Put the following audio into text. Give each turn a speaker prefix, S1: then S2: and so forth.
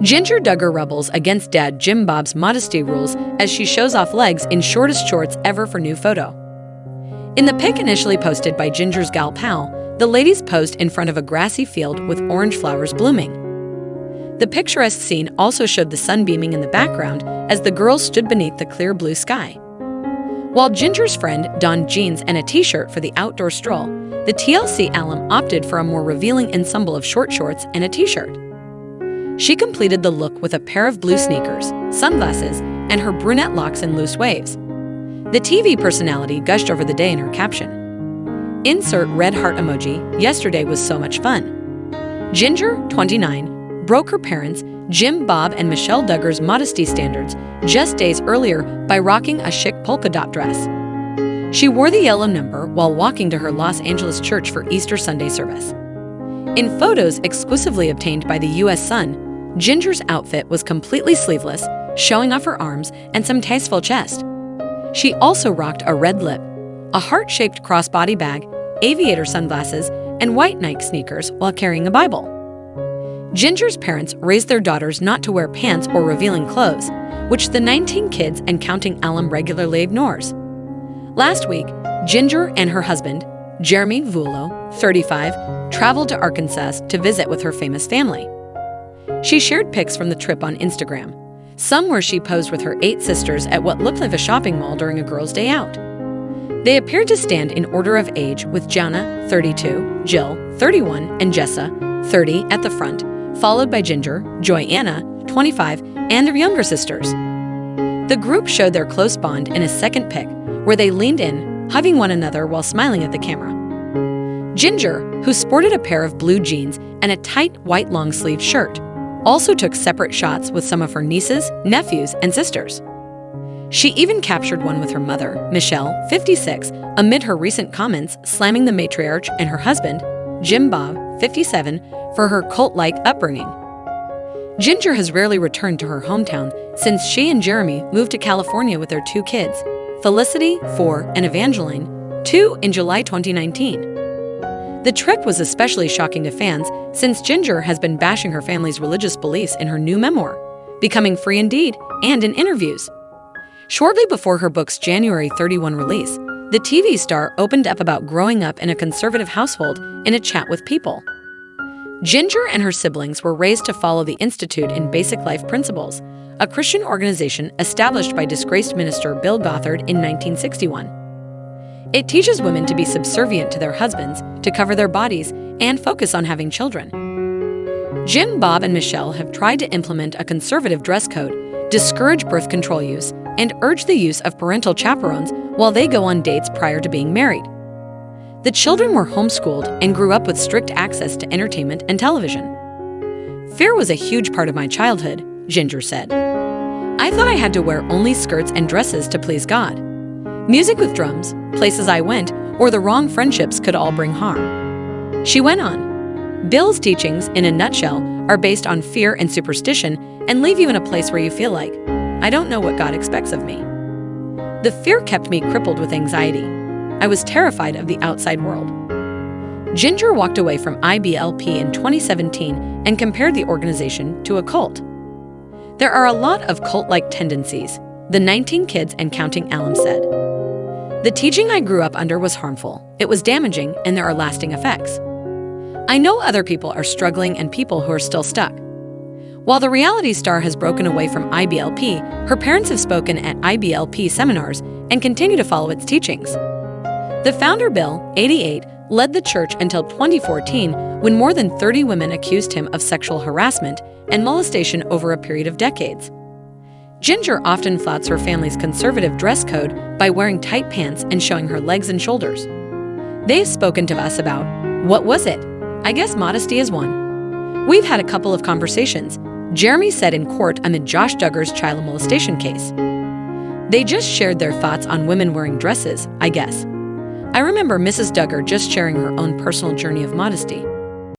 S1: Jinger Duggar rebels against dad Jim Bob's modesty rules as she shows off legs in shortest shorts ever for new photo. In the pic initially posted by Ginger's gal pal, the ladies posed in front of a grassy field with orange flowers blooming. The picturesque scene also showed the sun beaming in the background as the girls stood beneath the clear blue sky. While Ginger's friend donned jeans and a t-shirt for the outdoor stroll, the TLC alum opted for a more revealing ensemble of short shorts and a t-shirt. She completed the look with a pair of blue sneakers, sunglasses, and her brunette locks in loose waves. The TV personality gushed over the day in her caption. Insert red heart emoji, yesterday was so much fun. Jinger, 29, broke her parents, Jim Bob and Michelle Duggar's modesty standards just days earlier by rocking a chic polka dot dress. She wore the yellow number while walking to her Los Angeles church for Easter Sunday service. In photos exclusively obtained by the U.S. Sun, Ginger's outfit was completely sleeveless, showing off her arms and some tasteful chest. She also rocked a red lip, a heart-shaped crossbody bag, aviator sunglasses, and white Nike sneakers while carrying a Bible. Ginger's parents raised their daughters not to wear pants or revealing clothes, which the 19 kids and counting alum regularly ignores. Last week, Jinger and her husband, Jeremy Vuolo, 35, traveled to Arkansas to visit with her famous family. She shared pics from the trip on Instagram, some where she posed with her 8 sisters at what looked like a shopping mall during a girls' day out. They appeared to stand in order of age, with Jana, 32, Jill, 31, and Jessa, 30, at the front, followed by Jinger, Joy-Anna, 25, and their younger sisters. The group showed their close bond in a second pic, where they leaned in, hugging one another while smiling at the camera. Jinger, who sported a pair of blue jeans and a tight white long-sleeved shirt, also took separate shots with some of her nieces, nephews, and sisters. She even captured one with her mother, Michelle, 56, amid her recent comments slamming the matriarch and her husband, Jim Bob, 57, for her cult-like upbringing. Jinger has rarely returned to her hometown since she and Jeremy moved to California with their 2 kids, Felicity, 4, and Evangeline, 2, in July 2019. The trip was especially shocking to fans since Jinger has been bashing her family's religious beliefs in her new memoir, Becoming Free Indeed, and in interviews. Shortly before her book's January 31 release, the TV star opened up about growing up in a conservative household in a chat with People. Jinger and her siblings were raised to follow the Institute in Basic Life Principles, a Christian organization established by disgraced minister Bill Gothard in 1961. It teaches women to be subservient to their husbands, to cover their bodies, and focus on having children. Jim, Bob, and Michelle have tried to implement a conservative dress code, discourage birth control use, and urge the use of parental chaperones while they go on dates prior to being married. The children were homeschooled and grew up with strict access to entertainment and television. Fear was a huge part of my childhood, Jinger said. I thought I had to wear only skirts and dresses to please God. Music with drums, places I went, or the wrong friendships could all bring harm. She went on. Bill's teachings, in a nutshell, are based on fear and superstition and leave you in a place where you feel like, I don't know what God expects of me. The fear kept me crippled with anxiety. I was terrified of the outside world. Jinger walked away from IBLP in 2017 and compared the organization to a cult. There are a lot of cult-like tendencies, the 19 kids and counting alum said. The teaching I grew up under was harmful, it was damaging, and there are lasting effects. I know other people are struggling and people who are still stuck. While the reality star has broken away from IBLP, her parents have spoken at IBLP seminars and continue to follow its teachings. The founder, Bill, 88, led the church until 2014 when more than 30 women accused him of sexual harassment and molestation over a period of decades. Jinger often flouts her family's conservative dress code by wearing tight pants and showing her legs and shoulders. They've spoken to us about, what was it? I guess modesty is one. We've had a couple of conversations, Jeremy said in court amid Josh Duggar's child molestation case. They just shared their thoughts on women wearing dresses, I guess. I remember Mrs. Duggar just sharing her own personal journey of modesty.